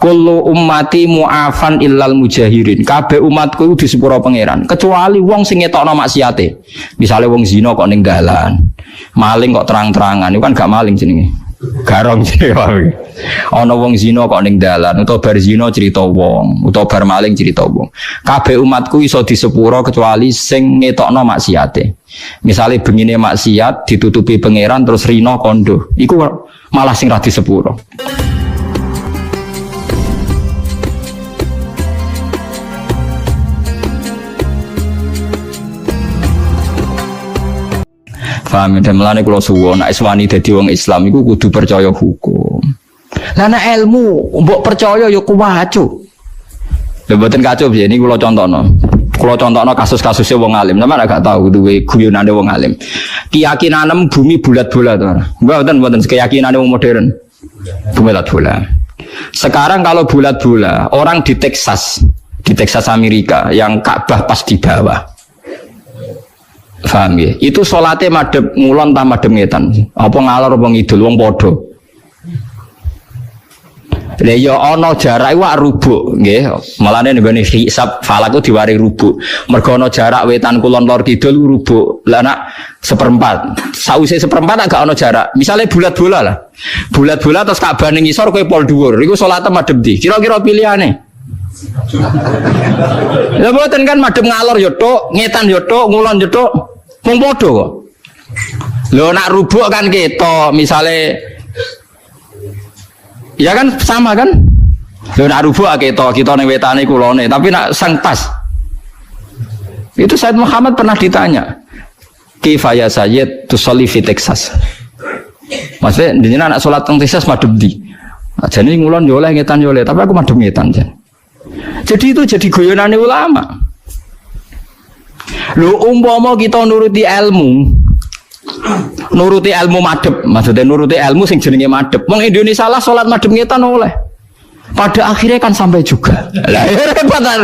kullu ummati mu'afan illal mujahirin. Kabeh umatku iku disepuro pangeran, kecuali wong sing ngetokno maksiate. Misale wong zina kok ning dalan, maling kok terang-terangan, itu kan gak maling jenenge. Garong jenenge. Ana wong zina kok ning dalan, utawa bar zina cerita wong, utawa bar maling cerita wong. Kabeh umatku iso disepuro kecuali sing ngetokno maksiate. Misale bengine maksiat ditutupi pangeran terus rino kondo, iku malah sing ra disepuro. Paham ya, melane kula suwun nek wani dadi wong Islam iku kudu percaya hukum. Lah nek ilmu mbok percaya ya kuwacu. Lha mboten kacau piye niki kula contohno. Kula contohno kasus-kasusé wong alim, sampeyan gak tahu duwe guyonane wong alim. Keyakinan bumi bulat-bulat to. Mboten keyakinane wong modern. Bulat-bulat. Sekarang kalau bulat-bulat, orang di Texas Amerika yang Ka'bah pas di bawah. Paham ya? Itu sholatnya madhep ngulon ta madhep ngetan. Apa ngalor apa ngidul wong padha. Lah ya ana jarak iku rubuk nggih. Malane nggone hisab falak ku diwari rubuk. Mergo ana jarak wetan kulon lor kidul rubuk. Lah nak seperempat. Sause seperempat agak ana jarak. Misale bulat-bola lah. Bulat-bola terus Ka'bah ning ngisor kowe pol dhuwur. Iku salate madhep ndi? Kira-kira pilihane. Ya mboten kan madhep ngalor ya tok, ngetan ya tok, ngulon ya tok. Wong padha kok. Lho nak rubuk kan ketok, misale ya kan sama kan? Lho nak rubuk ketok, kita ning wetane kulone, tapi nak sang pas. Itu Said Muhammad pernah ditanya, "Kifaya Sayyid tusolli fi Texas?" Maksudnya jenengan anak salat teng Texas madhep ndi? Jane ngulon yo oleh ngetan yo oleh, tapi aku madhep ngetan jan. Jadi itu jadi guyonane ulama. Lho umpama kita nuruti ilmu madhep, maksudnya nuruti ilmu sing jenenge madhep. Wong Indonesia lah salat madhep ngetan oleh. Pada akhirnya kan sampai juga. Lah ya repot kan.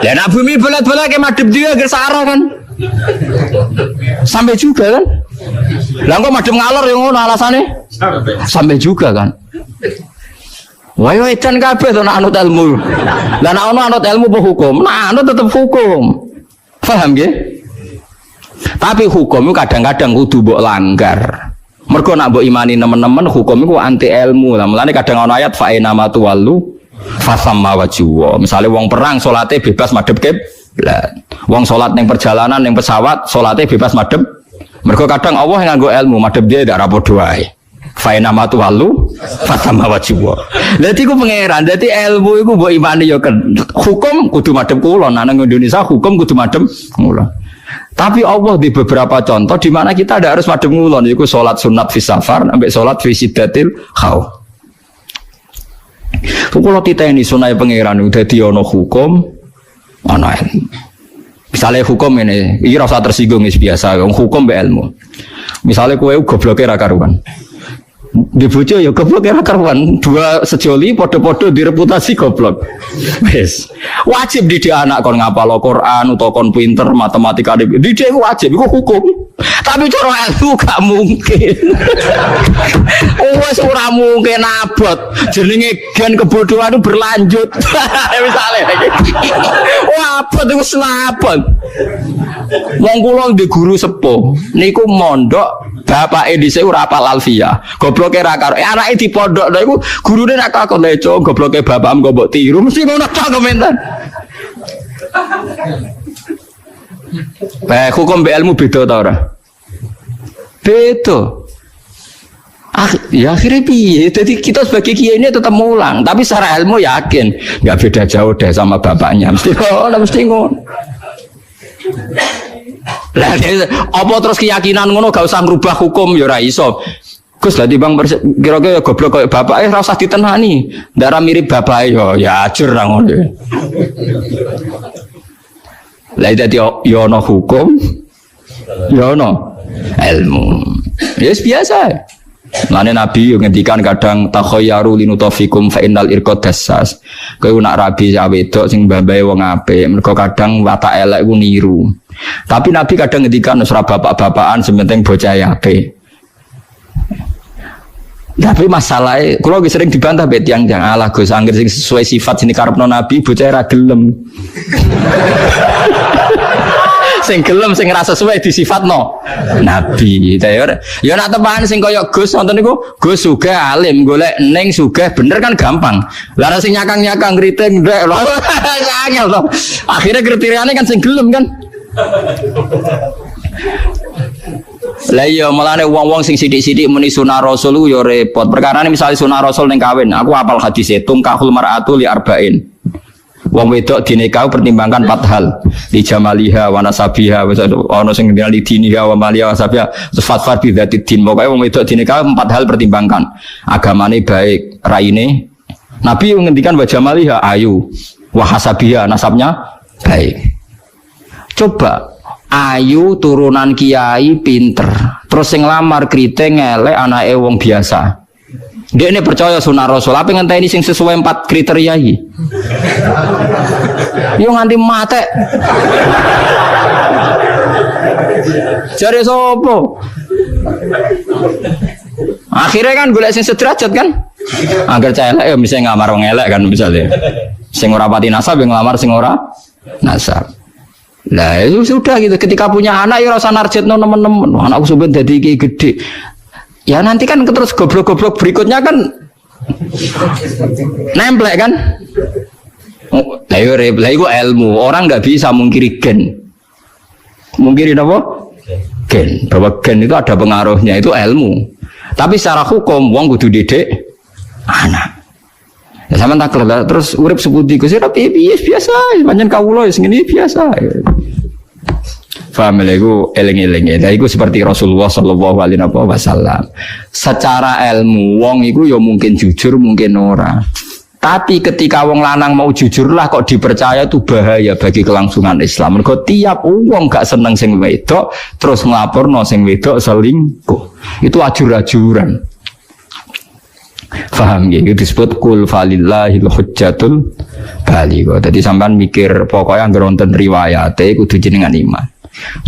Ya nak bumi bola-bola ke madhep dia ke sarah kan. Sampai juga kan. Lah kok madhep ngalor yang ngono alasane? Sampai juga kan. Wah, edan kabeh to nek anut ilmu. Lah nek ana anut ilmu apa hukum? Nah, anut tetep hukum. Paham nggih? Tapi hukum itu kadang-kadang kudu mbok langgar. Mergo nek mbok imani nemen-nemen hukum iku anti ilmu. Lah mulane kadang ana ayat fa inna ma tuwallu fasamma wajhu. Misale wong perang salate bebas madhep kiblat. Wong salat ning perjalanan ning pesawat salate bebas madhep. Mergo kadang Allah nganggo ilmu madhep dia ndak ra padha wae. Fa inna ma tuwallu fasamma wajhu. Dadi ku pangeran, dadi ilmu iku mbok imani ya hukum kudu madhep kula. Nang Indonesia hukum kudu madhep kula. Tapi Allah di beberapa contoh di mana kita ada harus madhep ngulon, yaitu sholat sunat fi safar sampai sholat fi siddatil khauf. Kalau kita ini sunai pangeran udah diono hukum, ana ilmu. Misalnya hukum ini rasa tersinggung biasa, hukum be ilmu. Misalnya kowe gobloke ra karuan. Di bojo ya goblok era karuan, dua sejoli podo-podo direputasi goblok. Wes wajib didik anak kon ngapal Quran utawa kon pinter matematika didik wajib iku hukum. Tapi cara ilmu gak mungkin. Wes ora mungkin abot. Jenenge gen kebodohan itu berlanjut. Misale wah abot iku selapon. Wong kula di guru sepuh niku mondok bapake dhisik ora hafal alfiyah. Gobloke ra karo anake di pondok lha iku gurune nak kakon leco gobloke bapakmu kok mbok tiru mesti ngono tok komentar. Hukum be ilmu beda ta ora? Beda. Ya akhirnya piye? Jadi kita sebagai kiai ini tetap mulang, tapi secara ilmu yakin nggak beda jauh deh sama bapaknya. Mesti ngono. Lah apa terus keyakinan ngono gak usah ngrubah hukum ya ora iso. Gus lah timbang kira-kira goblok koyo bapake ora usah ditenani. Ndara mirip bapake ya ajur ra ngono. Lah dadi yo ono hukum yo ono ilmu. Ya biasa. Lane Nabi ngendikan kadang takhayyaru linutafikum fa innal irqad dassas. Kowe nak rabi wedok sing mbambahe wong apik, mergo kadang watak elek ku niru. Tapi Nabi kadang ngendikan ora bapak-bapakan sementing bocah apik. Tapi masalahnya, kalau sering dibantah bet yang ala Gus, angger sing sesuai sifat sini karepno Nabi, bocah ra gelem. Sing gelem sing rasa sesuai di sifatno Nabi. Ya nak tepan sing kaya Gus wonten niku, Gus sugih alim, golek ning sugih bener kan gampang. Lah sing nyakang-nyakang kriting ndek lho. Angel to. Akhire kriteriane kan sing gelem kan. Lah iya mulane wong-wong sing sithik-sithik muni sunah rasul yo repot. Perkarane misale sunah rasul ning kawin, aku hafal hadis tungkahul mar'atu li arba'in. Wong wedok dinikahi pertimbangkan 4 hal. Li jamaliha wa nasabiha ana sing ngendali diniha wa maliha wa sabiha. Sifat bi dzati din. Pokoke wong wedok dinikahi 4 hal pertimbangkan. Agamane baik, raine. Nabi ngendikan wa jamaliha ayu, wa hasabiha nasabnya baik. Coba ayu turunan kiai pinter terus sing lamar kriting elek anake wong biasa dia ini percaya sunah rasul apa ngenteni sing sesuai 4 kriteria iki yo nganti mate jare sopo akhirnya kan golek sing sederajat kan agar cah elek ya bisa ngamar wong elek kan misalnya sing ora pati nasab yang ngelamar sing ora nasab. Nah itu sudah gitu. Ketika punya anak ya rasa narjetno temen-temen. Anakku sebenarnya jadi gede. Ya nanti kan terus goblok-goblok berikutnya kan nemplek kan. Lah itu ilmu. Orang nggak bisa mungkiri gen. Mungkiri apa? Gen. Bahwa gen itu ada pengaruhnya. Itu ilmu. Tapi secara hukum wong kudu didik anak. Ya sama tak kelar terus urip sepundi Gus tapi biasa pancen kawula wis ngene biasa. Paham lha iku eling-eling. Lah iku seperti Rasulullah sallallahu alaihi wasallam. Secara ilmu wong iku ya mungkin jujur mungkin ora. Tapi ketika wong lanang mau jujurlah kok dipercaya itu bahaya bagi kelangsungan Islam. Mergo tiap wong gak seneng sing wedok terus nglaporno sing wedok selingkuh. Itu ajur-ajuran. Faham ya, itu disebut kul falillahil hujjatul baligha. Jadi sampean mikir pokoknya anggere wonten riwayate kudu jenengan iman.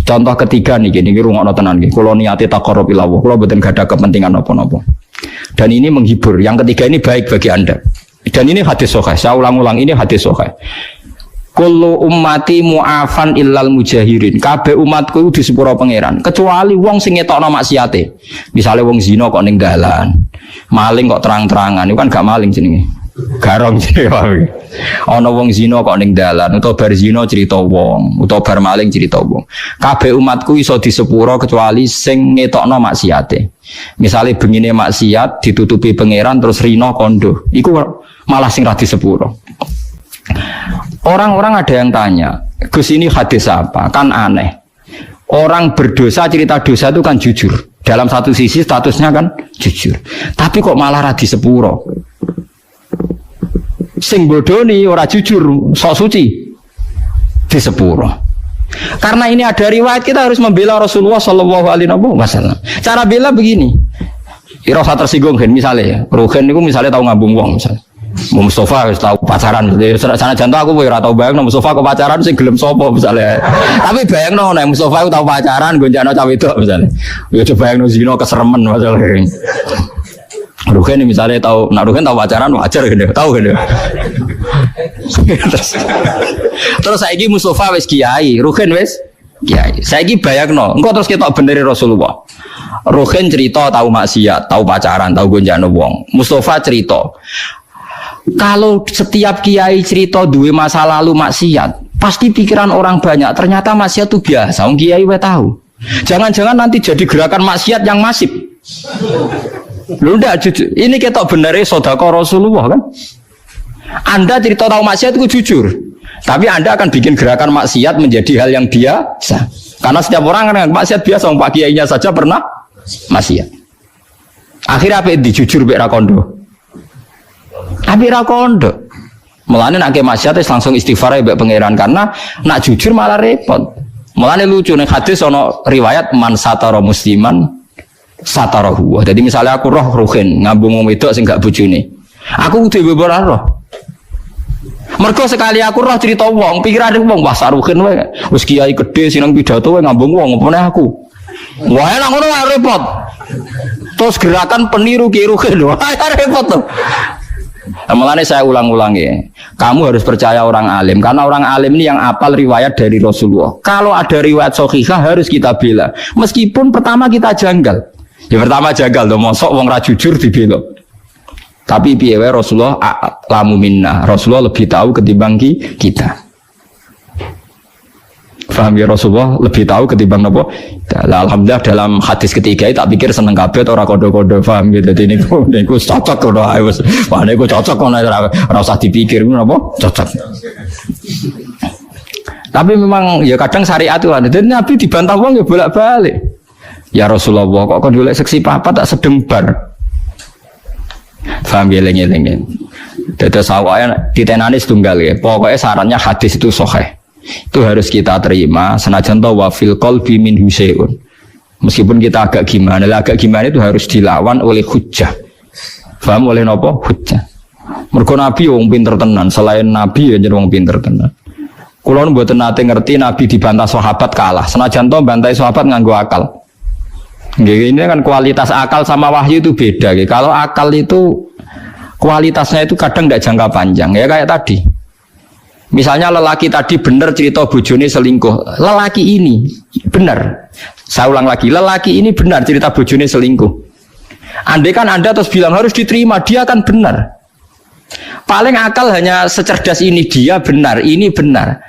Contoh ketiga niki rungokno tenan nggih. Kula niate taqarrub ila Allah, kula mboten gadah kepentingan apa-apa. Dan ini menghibur. Yang ketiga ini baik bagi Anda. Dan ini hadis sahih. Saya ulang-ulang ini hadis sahih. Kullu ummati mu'afan illal mujahirin. Kabeh umatku di sepuro pangeran, kecuali wong sing ngetokno maksiate. Misale wong zina kok ning dalan. Maling kok terang-terangan, itu kan gak maling jenenge. Garong jenenge. Ana wong zina kok ning dalan, utawa bar zina cerita wong, utawa bar maling cerita wong. Kabeh umatku iso di sepuro kecuali sing ngetokno maksiate. Misale bengine maksiat ditutupi pangeran terus rino kondo. Iku malah sing ra di sepuro. Orang-orang ada yang tanya, Gus ini hadis apa? Kan aneh. Orang berdosa cerita dosa itu kan jujur. Dalam satu sisi statusnya kan jujur. Tapi kok malah radi sepuro. Sing bodoni ora jujur, sok suci di sepuro. Karena ini ada riwayat kita harus membela Rasulullah Shallallahu Alaihi Wasallam. Cara bela begini. Rasa tersinggung kan misalnya, Ruhen itu misalnya tahu ngambung wong misalnya. Mustafa wis tau pacaran. Sana jantung aku ora tau bayangno Mustafa kok pacaran sing gelem sapa misalnya. Tapi bayangno nek Mustafa tau pacaran gonjakno cah wedok misalnya. Ya coba bayangno zina keseremen masalah. Ruhen misalnya tau, nak Ruhen tau pacaran wajar gitu. Tahu gitu. Terus saiki Mustafa wis kiai, Ruhen wis kiai. Saiki bayangno, engko terus ketok beneri Rasulullah. Ruhen cerita tahu maksiat, tahu pacaran, tahu gonjakno wong. Mustafa cerita kalau setiap kiai cerita duwe masa lalu maksiat, pasti pikiran orang banyak ternyata maksiat itu biasa. Wong kiai wae tahu. Jangan-jangan nanti jadi gerakan maksiat yang masif. Lho ndak jujur. Ini ketok benere sedekah Rasulullah kan? Anda cerita tahu maksiat itu jujur. Tapi Anda akan bikin gerakan maksiat menjadi hal yang biasa. Karena setiap orang kan maksiat biasa, Pak kiainya saja pernah maksiat. Akhirnya apa dijujur mek ra kondo. Tapi ra kondo. Mulane nek maksiat langsung istighfar mbek pangeran karena nak jujur malah repot. Mulane lucu ning hadis ana riwayat man satara musliman satarahu. Jadi misalnya aku roh Ruhin ngambung wong wedok sing gak bojone. Aku kudu beber roh. Mergo sekali aku roh cerita wong, pikirane wong wah Ruhin wae. Wis kiai gedhe sineng pidato wae ngambung wong opone aku. Wah, enak ngono repot. Terus gerakan peniru kiruke lho. Repot tuh. Mulane saya ulang-ulangi, kamu harus percaya orang alim karena orang alim ini yang apal riwayat dari Rasulullah. Kalau ada riwayat sahihah harus kita bela. Meskipun pertama kita janggal. Ya pertama janggal tuh mosok wong ra jujur dibela. Tapi piye wae Rasulullah lamu minna. Rasulullah lebih tahu ketimbang kita. Paham ya, Rasulullah lebih tahu ketimbang apa? Alhamdulillah dalam hadis ketiga itu tak pikir seneng kabeh ora kodo-kodo, paham gitu. Dadi niku cocok kok ae wis. Wah niku cocok kok ora usah dipikir napa cocok. Tapi memang ya kadang syariat itu ada. Dan Nabi dibantah wong ya bolak-balik. Ya Rasulullah kok kon golek seksi papat tak sedembar. Paham ya lengen-lengen. Dados awake ditenani setunggal ya. Pokoknya sarannya hadis itu sahih. Itu harus kita terima senajan to wa fil qalbi min husain. Meskipun kita agak gimana itu harus dilawan oleh hujjah. Paham oleh napa? Hujjah. Mergo Nabi wong pinter tenan, selain Nabi ya jeneng wong pinter tenan. Kula mboten nate ngerti Nabi dibantah sahabat kalah. Senajan to bantai sahabat nganggo akal. Nggih, ini kan kualitas akal sama wahyu itu beda. Kalau akal itu kualitasnya itu kadang tidak jangka panjang ya kayak tadi. Misalnya lelaki tadi benar cerita bojone selingkuh. Lelaki ini benar. Saya ulang lagi, lelaki ini benar cerita bojone selingkuh. Andai kan Anda terus bilang harus diterima, dia kan benar. Paling akal hanya secerdas ini, dia benar, ini benar.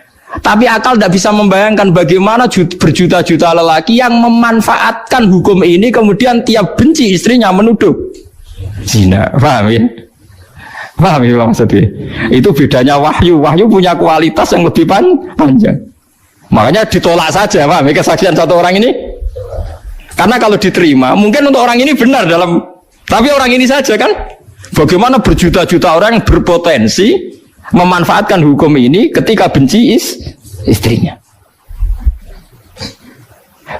Tapi akal tidak bisa membayangkan bagaimana berjuta-juta lelaki yang memanfaatkan hukum ini kemudian tiap benci istrinya menuduh zina. Paham ya? Paham ya maksudnya? Itu bedanya wahyu. Wahyu punya kualitas yang lebih panjang. Makanya ditolak saja, paham ya, kesaksian satu orang ini. Karena kalau diterima, mungkin untuk orang ini benar dalam, tapi orang ini saja kan. Bagaimana berjuta-juta orang yang berpotensi memanfaatkan hukum ini ketika benci istrinya.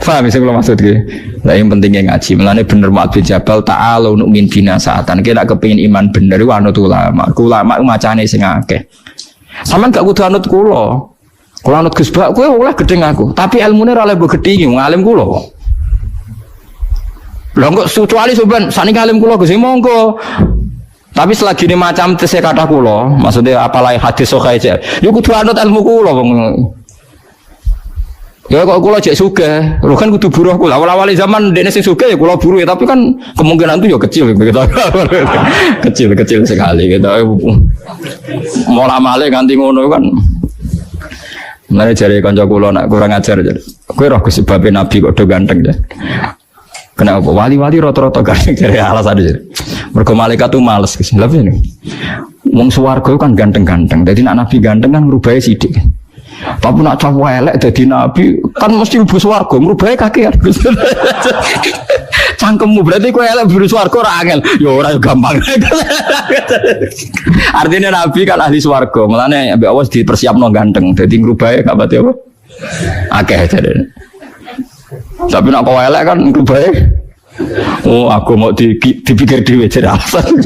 Paham sih kalau maksudnya? Nah, yang pentingnya ngaji. Melane bener Mu'adz bin Jabal ta'alu nu'min bina saatan. Kita kepengin iman bener iku anut ulama. Ulama macane sing akeh. Sampeyan gak kudu anut kula. Kula anut Gus Bak kowe oleh gedeng aku, tapi ilmune ora oleh mbok gedhingi, ngalim kula. Lah kok kecuali sampean saniki alim kula Gus monggo. Tapi selagi ini macam tesih kata kula, maksudnya apalagi hadis sahih aja. Yo kudu anut ilmu kula wong. Ya kok kula jek sugih, lho kan kudu buruh kula. Awal-awal zaman dene sing sugih ya kula buruh, tapi kan kemungkinan itu ya kecil gitu. kecil sekali gitu. Mola-male ganti ngono kan. Mulane jare kanca kula nak kurang ajar jare. Kowe roh sebabe nabi kok do ganteng ya. Kenapa wali-wali rata-rata ganteng jare alasan jare. Mergo malaikat tuh males Gus. Lha piye? Wong swarga kan ganteng-ganteng. Dadi nak nabi ganteng kan ngrubahe sithik. Tapi nak cowok elek jadi nabi kan mesti ibu swarga merubahnya kakean. Cangkemmu berarti kau elek biru swarga ora angel. Ya ora gampang. Artinya nabi kan ahli swarga. Mulane ambek awas dipersiapno ganteng. Dadi merubahnya gak pati apa? Akeh jare. Tapi nak kau elek kan merubahnya. Oh aku mau dipikir dhewe jare alasan.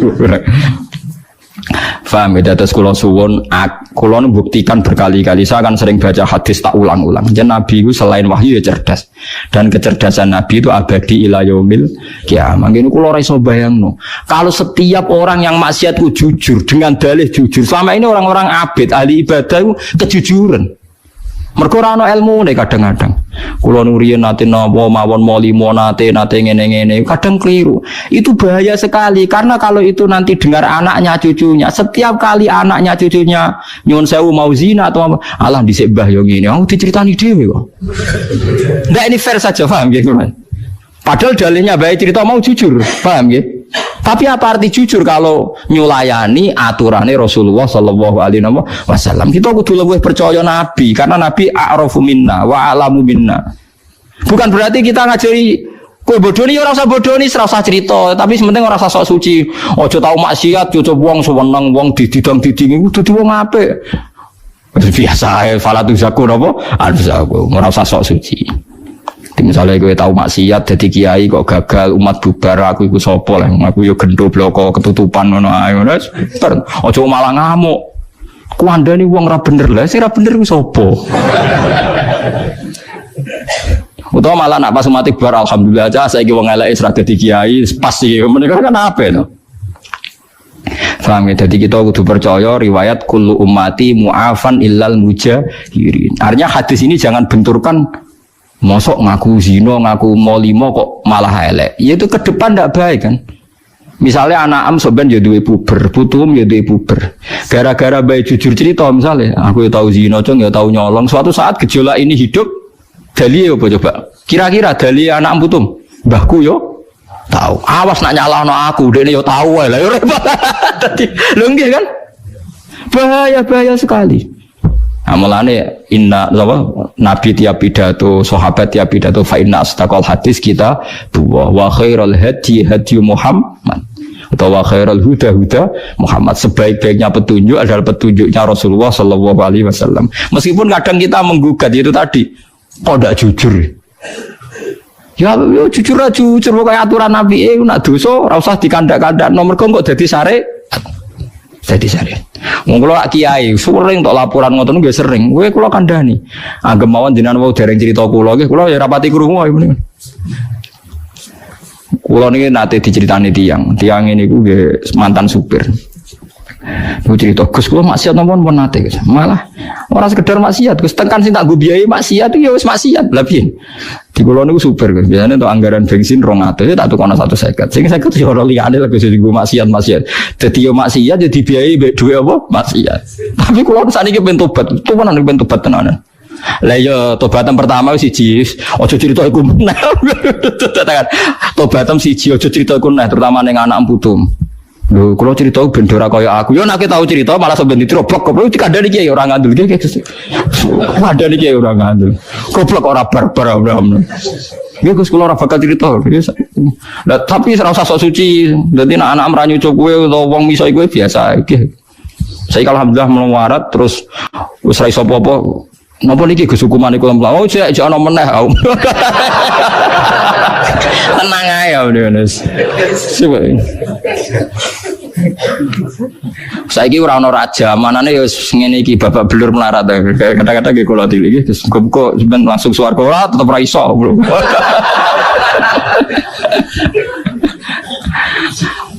Faham ya, atas kulon suwon, kulon buktikan berkali-kali. Saya kan sering baca hadis tak ulang-ulang. Jadi Nabi itu selain wahyu ya cerdas, dan kecerdasan Nabi itu abadi ila yaumil kiamah. Mungkin kulon raiso bayang no. Kalau setiap orang yang maksiat itu jujur dengan dalih jujur, selama ini orang-orang abid ahli ibadah itu kejujuran. Mergo ora ana ilmune kadang-kadang. Kula nuriyen nate napa mawon molimo nate ngene-ngene kadang keliru. Itu bahaya sekali karena kalau itu nanti dengar anaknya cucunya, setiap kali anaknya cucunya nyuwun sewu mau zina atau apa, alah dhisik mbah yo ngene, aku diceritani dhewe kok. Ndak ini fair saja, paham nggih, Mas? Padahal dalilnya baik cerita mau jujur, paham nggih? Tapi apa arti jujur kalau nyulayani aturannya Rasulullah sallallahu alaihi wasallam? Kita kudu lebih percaya Nabi karena Nabi a'rafu minna wa a'lamu minna. Bukan berarti kita ngajari kowe bodoni ora usah bodoni, ora usah cerita, tapi sementing ora usah sok suci. Aja tau maksiat, aja wong seneng wong dididang-diding iku dadi wong apik. Biasa ae falatu zakur apa? Alzaku, ora usah sok suci. Misalnya gue tahu maksiat jadi kiai kok gagal umat bubar aku iku sapa lah aku yo gendho bloko ketutupan ngono ae ngono aja malah ngamuk ku andani wong ra bener lah sing ra bener ku sapa Utawa malah nak pas mati bar alhamdulillah aja saiki wong eleke wis ra dadi kiai, pas iki menika kan apa to. Paham ya? Jadi kita kudu percaya riwayat kullu ummati mu'afan illal mujahirin. Artinya hadis ini jangan benturkan mosok ngaku zina, ngaku molimo kok malah elek. Ya itu ke depan ndak baik kan. Misalnya anak am soben ya duwe puber, putum ya duwe puber. Gara-gara baik jujur cerita misalnya, aku ya tahu zina, cung ya tahu nyolong. Suatu saat gejolak ini hidup, dali apa coba? Kira-kira dali anak am putum, mbahku yo tahu. Awas nak nyalahno aku, dene yo tahu ae. Lah yo repot. Dadi lho nggih kan? Bahaya sekali. Nah, mulane inna nabi tiap pidato, sahabat tiap pidato fa inna astaqal hadis kita wa khairul hadi Muhammad atau wa khairul huda Muhammad. Sebaik-baiknya petunjuk adalah petunjuknya Rasulullah sallallahu alaihi wasallam. Meskipun kadang kita menggugat itu tadi kok ndak jujur. Ya jujur aja jujur kayak aturan Nabi nak dosa ora usah dikandak-kandak nomor kok dadi sare. Jadi sare. Wong kula kiai sering tok laporan ngoten nggih sering. Kowe kula kandhani. Anggem mawon jenengan wau dereng crita kula nggih kula ya rapati krungu ae meneh. Kula niki nate diceritani tiyang niku nggih mantan supir. Niku cerita Gus kula maksiat napa pun nate Gus. Malah ora sekedar maksiat Gus tekan sing tak nggo biayai maksiat ya wis maksiat. Lah piye? Di kula niku supir Gus. Biasane untuk anggaran bensin 200 ya tak tukono 150. Sing 50 ya ora liyane lho Gus nggo maksiat. Dadi yo maksiat jadi biayai mbek dhuwit apa? Maksiat. Tapi kula saniki ben tobat. Tuwanan ben tobat tenanan. Lah ya tobatan pertama siji aja crita iku meneh. Tobatan siji aja crita iku meneh terutama ning anak putum. Lho kula crita ben ora kaya aku. Yo nek tahu cerita malah sampeyan ditrobok kok dikandani iki ora ngandel iki. Ngandani iki ora ngandel. Goblok ora barbar Abraham. Ya Gus kula ora bakal cerita. Lah tapi ora usah sok suci. Dadi nek anak mranyu cuk kowe utawa wong miso kowe biasa iki. Saya alhamdulillah melawarat terus wis ra iso apa-apa. Napa niki Gus hukumane kula mlaku? Oh jek ana meneh. Tenang ae ya Denis. Saiki ora ana raja, manane ya ngene iki babak belur melarat. Kadang-kadang nggih kula tili iki Gus muga sampeyan langsung swarga ora tetep ra iso.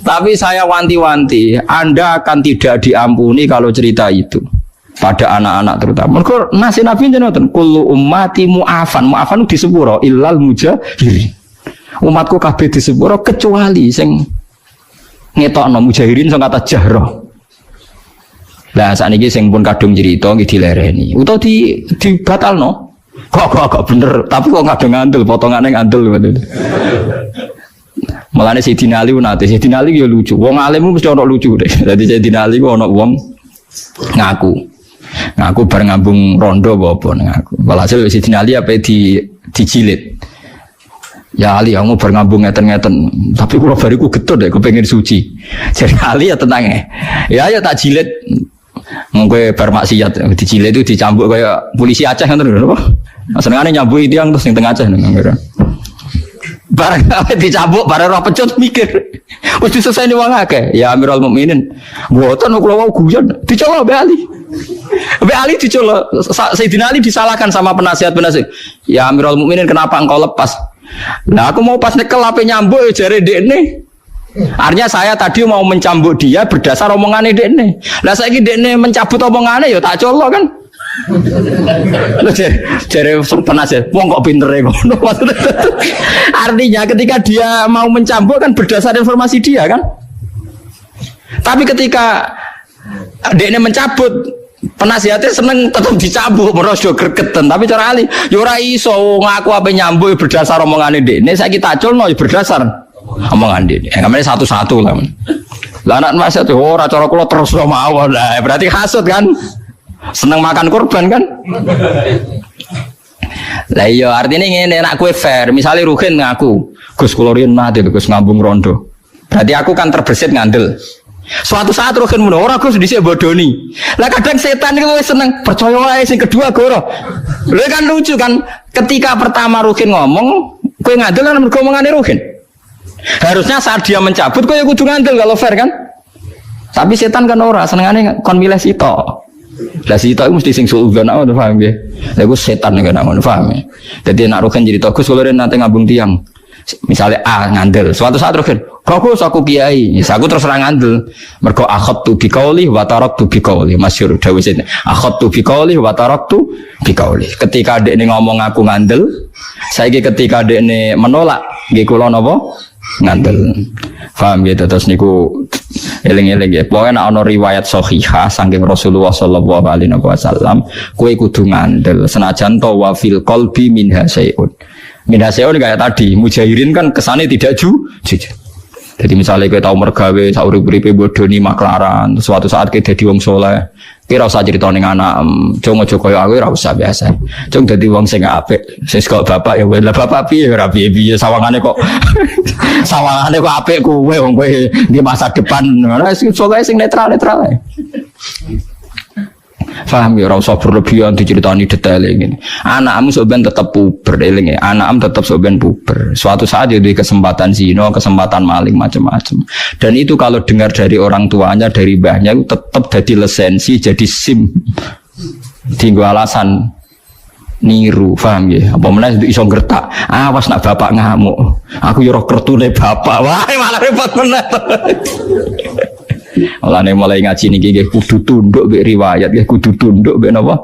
Tapi saya wanti-wanti, Anda akan tidak diampuni kalau cerita itu. Pada anak-anak terutama. Mergo nasi Nabi jenengan kullu ummati mu'afan. Mu'afan di sepuro illal mujahirin. Umatku kabeh di sepuro kecuali sing ngetokno mujahirin sing kata jahroh. Lah sakniki sing pun kadung cerita nggih dilereni. Utawa dibatalno. Kok bener, tapi kok kadung ngandel potongane ngandel ngoten. Mulane Sayyidina Ali nate, Sayyidina Ali yo lucu. Wong alim mesti ono lucu deh. Dadi Sayyidina Ali ku ono wong ngaku bar ngambung rondo apa ngaku. Walhasil Sayyidina Ali apa dijilid. Ya Ali kamu bar ngambung ngeten-ngeten. Tapi kula bariku getut deh kepengin suci. Jadi Ali ya tenang ya tak jilid. Mengko bar maksiat dijilid itu dicambuk kayak polisi Aceh ngoten lho. Senengane nyambuki tiyang terus ning tengah Aceh nang. Barang dicambuk barang ora pecut mikir. Wis selesai ni wong akeh. Ya Amirul Mukminin. Mboten kula wau guyon dicolok Mbak Ali. Mbak Ali dicolok. Sayyidina Ali disalahkan sama penasihat-penasihat. Ya Amirul Mukminin kenapa engkau lepas? Nah aku mau pas nekel ape nyambuk jare dekne. Artinya saya tadi mau mencambuk dia berdasar omongane dekne. Lah saiki dekne mencabut omongane ya tak colok kan. Jare penasihat, wong kok pintere ngono. Artinya ketika dia mau mencambuk kan berdasar informasi dia kan. Tapi ketika dia mencabut, penasihatnya seneng tetap dicambuk, merosot gregetan. Tapi cara Ali, yo ora iso ngaku apa nyambuk berdasar omongane dekne. Saiki tak culno berdasar omongan dekne. Kamane satu-satu lah. Lah anak nasihat ora cara kula terus mawon. Lah berarti hasud kan. Seneng makan korban kan? Lah iya artinya ngene nek kowe fair, misale Ruhin ngaku, Gus kula riyen mati Gus ngambung rondo. Berarti aku kan terbesit ngandel. Suatu saat Ruhin muni, ora Gus dhisik bodoni. Lah kadang setan iku wis seneng percaya wae sing kedua goro. Lha kan lucu kan ketika pertama Ruhin ngomong, kowe ngandel kan mergo omongane Ruhin. Harusnya saat dia mencabut kowe kudu ngandel kalau fair kan? Tapi setan kan ora senengane kon milih sitok. Lah sitok iku mesti sing suudzon awak paham nggih. Lah iku setan kan ngono paham ya. Dadi nek roken cerita Gus kula nate ngambung tiang. Misalnya A ngandel, suatu saat roken, "Kok aku kiai?" Ya aku terus ora ngandel. Mergo akhadtu bi qauli wa taraktu bi qauli. Masyhur dawuh sini. Akhadtu bi qauli wa taraktu bi qauli. Ketika dekne ngomong aku ngandel, saiki ketika dekne menolak, nggih kula napa? Ngandel. Paham gitu terus niku eling-eling ya. Pokoke nek ana riwayat sahihah saking Rasulullah sallallahu alaihi wasallam, kowe kudu ngandel senajan to wa fil qalbi minha syai'un. Minha syai'un kayak tadi, mujahirin kan kesane tidak jujur. Jadi misalnya kowe tau mergawe sak urip-uripe bodoni maklaran, suatu saat kowe dadi wong saleh, kowe ora usah crito ning anak, cung aja koyo aku ora usah biasa. Cung dadi wong sing apik, sing kok bapak ya lah bapak piye ora piye-piye sawangane kok sawangane kok apik kowe wong kowe di masa depan. Ora soalnya sing netral-netral ae. Paham ya, ora usah berlebihan diceritani detail ngene. Anakmu sampean tetep puber eling ya. Anakmu tetep sampean puber. Suatu saat dia duwe kesempatan zina, kesempatan maling macam-macam. Dan itu kalau dengar dari orang tuanya, dari mbahnya itu tetep jadi lisensi, jadi SIM. Tinggal alasan niru, paham ya? Apa meneh iso ngertak. Awas nak bapak ngamuk. Aku yo roh kertune bapak. Wah, malah repot meneh. Mulane mulai ngaji niki nggih kudu tunduk mbek riwayat, nggih kudu tunduk mbek napa?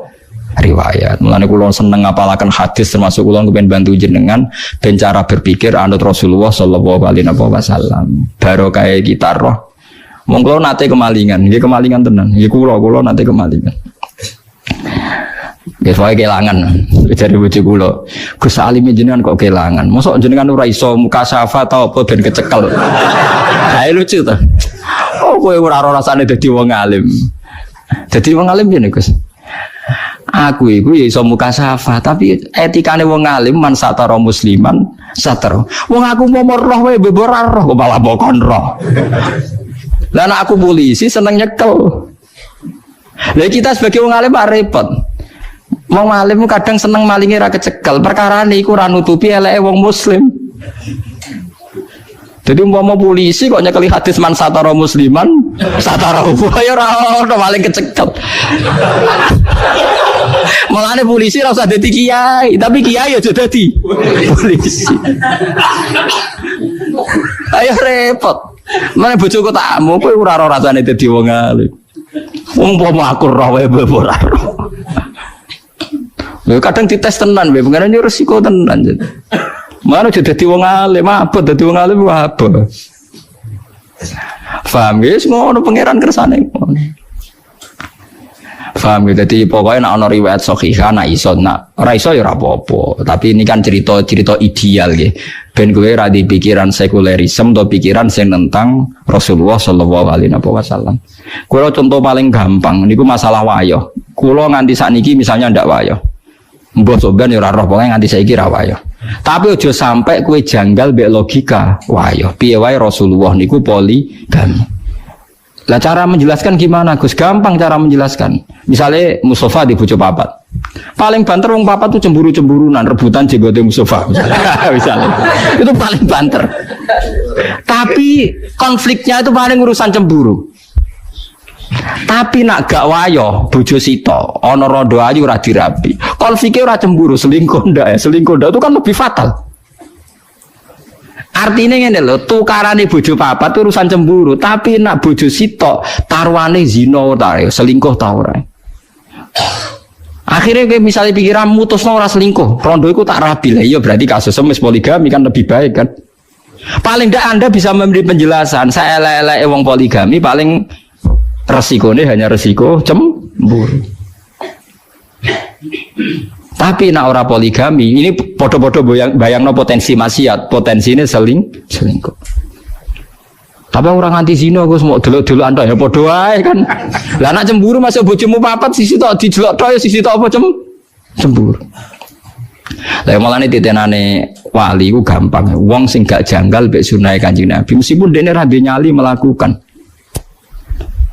Riwayat. Mulane kula seneng ngapalaken hadis termasuk kula kepen bantu jenengan ben cara berpikir anut Rasulullah sallallahu alaihi wasallam. Barokah kita roh. Mong kula nate kemalingan, nggih kemalingan tenan. Nggih kula nate kemalingan. Nggih wae kelangan. Jare bojo kula. Gus Alim jenengan kok kelangan. Mosok jenengan ora iso mukasyafa ta apa ben kecekel. Kae lucu ta. Oh, kowe ora rasane dadi wong alim. Dadi wong alim piye Gus? Aku iku ya iso mukasyafa, tapi etikane wong alim man satara musliman satara. Wong aku mau roh wae mbok ora roh kok malah bokon roh. Lah nek aku polisi seneng nyekel. Lah kita sebagai wong alim repot. Wong alim kadang seneng malinge ra kecekel, perkarane iku ora nutupi eleke wong muslim. Jadi umpama polisi kok nyekeli hadis man satara musliman satara ya ora ono maling kecekel. Mulane polisi ora usah dadi kiai, tapi kiai aja dadi polisi. Ayo repot. Mana bojoku takmu kowe ora ora rasane dadi wong alim. Umpama aku roh wae ora roh. Lha kadang dites tenan wae, pengen yo resiko tenan. Mana jadi wong alim, apa jadi wong alim apa? Paham guys, ngono pangeran kersane. Paham gitu, jadi pokoknya nak ono riwayat sahihah, nak iso, nak ora iso ya ora apa-apa. Tapi ini kan cerita ideal gitu. Ben kowe ra di pikiran sekulerisme atau pikiran sing tentang Rasulullah sallallahu alaihi wasallam. Kulo contoh paling gampang niku masalah wayo. Kulo nganti sakniki misalnya ndak wayo. Mbok soban ya ora roh, pokoke nganti saiki ra wayo. Tapi aja sampai kowe janggal mbek logika. Wayo, piye wae Rasulullah niku poligami. Lah cara menjelaskan gimana Gus? Gampang cara menjelaskan. Misalnya Mustafa di bojo papat. Paling banter wong papat tuh cemburu-cemburunan, rebutan jenggote Mustafa misalnya. Itu paling banter. Tapi konfliknya itu paling urusan cemburu. Tapi nak gak wayo bojo sito ana rondo ayu ora dirapi. Konfliknya ora cemburu, selingkuh ndak ya. Selingkuh ndak itu kan lebih fatal. Artinya ngene lho, tukarane bojo papat itu urusan cemburu, tapi nak bojo sito taruhane zina ta, selingkuh ta ora. Akhirnya kayak misalnya pikiran mutusno ora selingkuh, rondo iku tak rabi lah. Iya berarti kasus wis poligami kan lebih baik kan. Paling ndak Anda bisa memberi penjelasan, saya elek-eleke wong poligami paling resikonya hanya resiko cemburu. Tapi nak ora poligami, ini podo-podo bayangno potensi maksiat, potensi ini selingkuh. Tapi orang anti zina Gus mau delok-delok anda ya podo wae kan. Lah nak cemburu masuk bojomu papat sisi tok dijelok tok ya sisi tok apa cemburu. Lah malane titenane wali ku gampang. Wong sing gak janggal mek sunah Kanjeng Nabi meskipun dene ra nyali melakukan.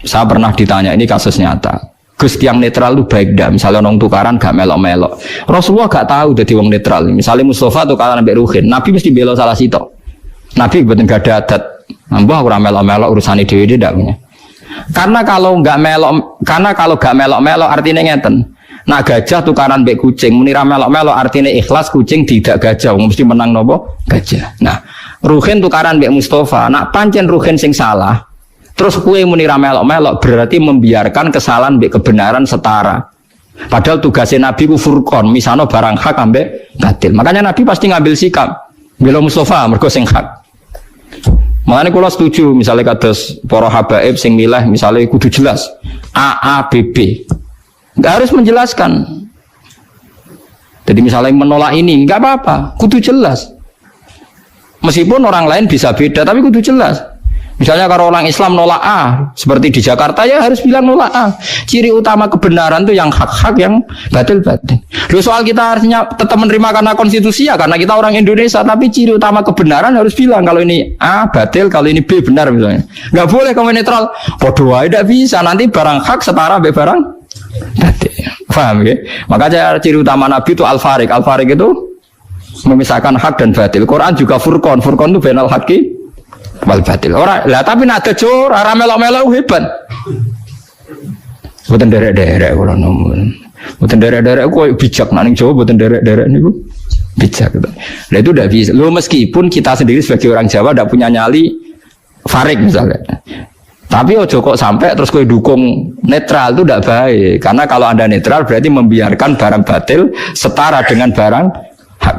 Saya pernah ditanya, ini kasus nyata. Gus tiang netral lu baik dah. Misalnya orang tukaran gak melok-melok. Rasulullah gak tahu jadi wong netral. Misalnya Mustafa tukaran ambek Ruhin, Nabi mesti bela salah sitok. Nabi betul gak ada adat. Mbah ora melok-melok urusane dhewe ndak punya. Karena kalau nggak melok artinya ngeten. Nah gajah tukaran mbek kucing, muni ra melok artinya ikhlas kucing tidak gajah, mesti menang nopo gajah. Nah, Ruhin tukaran mbek Mustafa, nak pancen Ruhin sing salah. Terus kue muni ra melok berarti membiarkan kesalahan mbek kebenaran setara. Padahal tugasnya Nabi ku furqon, misalnya barang hak ambek batil. Makanya Nabi pasti ngambil sikap, bela Mustafa mergo sing hak. Makanya kalau setuju, misalnya kados para habaib sing milah, misalnya kudu jelas A, B, B. Nggak harus menjelaskan. Jadi misalnya menolak ini, nggak apa-apa, kudu jelas. Meskipun orang lain bisa beda, tapi kudu jelas. Misalnya kalau orang Islam nolak A, seperti di Jakarta ya harus bilang nolak A. Ciri utama kebenaran itu yang hak-hak, yang batil-batil. Lalu soal kita harusnya tetap menerima karena konstitusi ya, karena kita orang Indonesia, tapi ciri utama kebenaran harus bilang kalau ini A batil, kalau ini B benar misalnya. Nggak boleh kamu netral. Bodoh aja tidak bisa, nanti barang hak setara B barang batil. Paham ya? Makanya ciri utama Nabi itu al-farik. Al-farik itu memisahkan hak dan batil. Quran juga furqon. Furqon itu bainal haqi wal batil. Ora lah tapi nak dejor ora melok-melok hebat. Mboten derek-derek kula nomun. Mboten derek-derek kok bijak nak ning Jawa mboten derek-derek niku. Bijak gitu. Lah itu udah bisa. Lo meskipun kita sendiri sebagai orang Jawa tidak punya nyali farik misalnya. Tapi ojo kok sampai terus kowe dukung netral itu tidak baik. Karena kalau Anda netral berarti membiarkan barang batil setara dengan barang hak.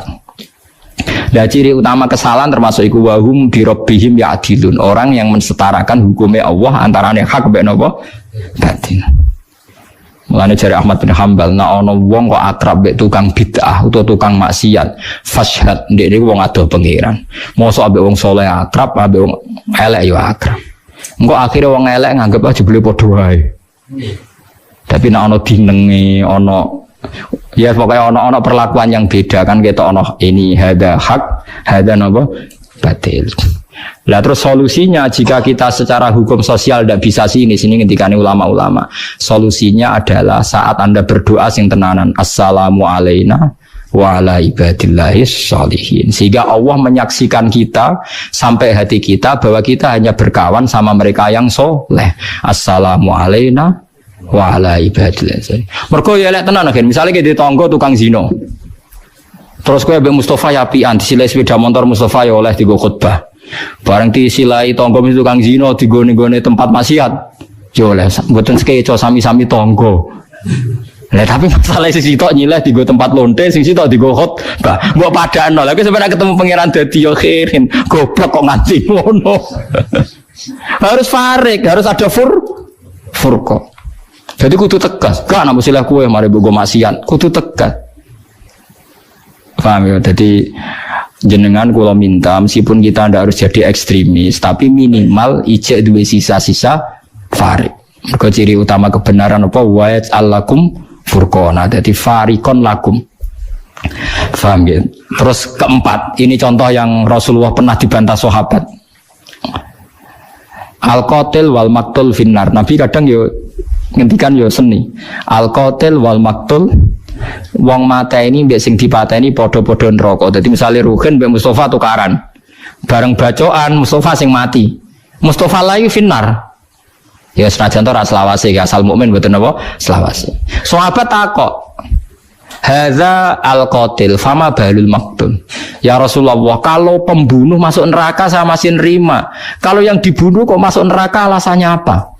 Nah, ciri utama kesalahan termasuk iku wahum bi rabbihim ya'dilun. Orang yang mensetarakan hukumnya Allah antarane hak mbek napa? Batil. Mulane jare Ahmad bin Hambal, nek ana wong kok akrab mbek tukang bid'ah utawa tukang maksiat, fashhad ndek niku wong ado pangeran. Mosok ambek wong saleh akrab, ambek wong elek yo akrab. Engko akhire wong elek nganggep aja jebule padha wae. Tapi nek ana dinenge, ana ya pokoknya ono perlakuan yang beda kan kita ono ini hada hak, hada napa batil. Lah terus solusinya jika kita secara hukum sosial tidak bisa sini ngendikane ulama-ulama. Solusinya adalah saat Anda berdoa sing tenanan assalamu alaina wa ala ibadillahis sholihin. Sehingga Allah menyaksikan kita sampai hati kita bahwa kita hanya berkawan sama mereka yang soleh. Assalamu alaina wa ala ibadillah. Mergo ya lek tenan kan, misale ke tangga tukang zina. Terus kowe mbek Mustofa ya apian disilai sepeda motor Mustofa ya oleh digo khutbah. Bareng disilai tangga tukang zina digone-gone tempat maksiat. Ya oleh mboten sekeco sami-sami tangga. Lah tapi masalah sing sitok nyileh digo tempat lonte, sing sitok digo khutbah. Mbok padakno. Lah kowe sampeyan ketemu pangeran dadi yo khirin. Goblok kok nganti ngono. Harus farik, harus ada furqah. Jadi kudu tegas, gak nak silah kue mari bogo maksiat, kudu tegas. Paham ya? Jadi jenengan kula minta meskipun kita ndak harus jadi ekstremis, tapi minimal ijek duwe sisa-sisa farik. Mergo ciri utama kebenaran apa wa ya'alakum furqana. Jadi farikon lakum. Paham ya? Terus keempat, ini contoh yang Rasulullah pernah dibantah sahabat. Al-qatil wal maktul finnar. Nabi kadang yo ngendikan yo seni. Al-qatil wal maktul, wong mateni mbek sing dipateni padha-padha neraka. Dadi misale Ruhin mbek Mustofa tukaran. Bareng bacokan Mustofa sing mati. Mustofa layu finnar. Ya senajan to ra selawase ya asal mukmin mboten napa selawase. Sahabat takok, hadza al-qatil fama balul maktul. Ya Rasulullah, kalau pembunuh masuk neraka saya masih nerima. Kalau yang dibunuh kok masuk neraka alasannya apa?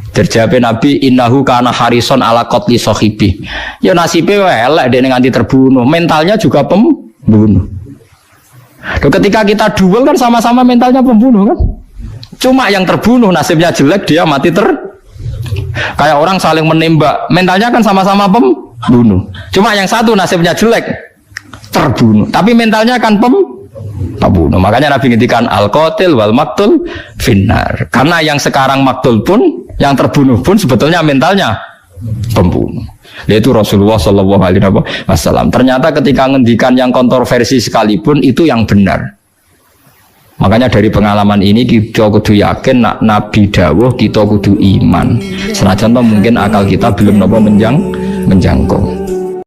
Terjawab Nabi, innahu kana harison ala qatli sahibi. Ya nasibe wae elek dene nganti terbunuh, mentalnya juga pembunuh. Loh, ketika kita duel kan sama-sama mentalnya pembunuh kan? Cuma yang terbunuh nasibnya jelek, dia mati kayak orang saling menembak, mentalnya kan sama-sama pembunuh. Cuma yang satu nasibnya jelek, terbunuh, tapi mentalnya kan pembunuh. Makanya Nabi ngintikan al-qatil wal maktul finnar. Karena yang sekarang maktul pun, yang terbunuh pun sebetulnya mentalnya pembunuh. Yaitu Rasulullah Shallallahu Alaihi Wasallam. Ternyata ketika ngendikan yang kontroversi sekalipun itu yang benar. Makanya dari pengalaman ini kita kudu yakin nak Nabi dawuh kita kudu iman. Senajan mungkin akal kita belum menjangkau.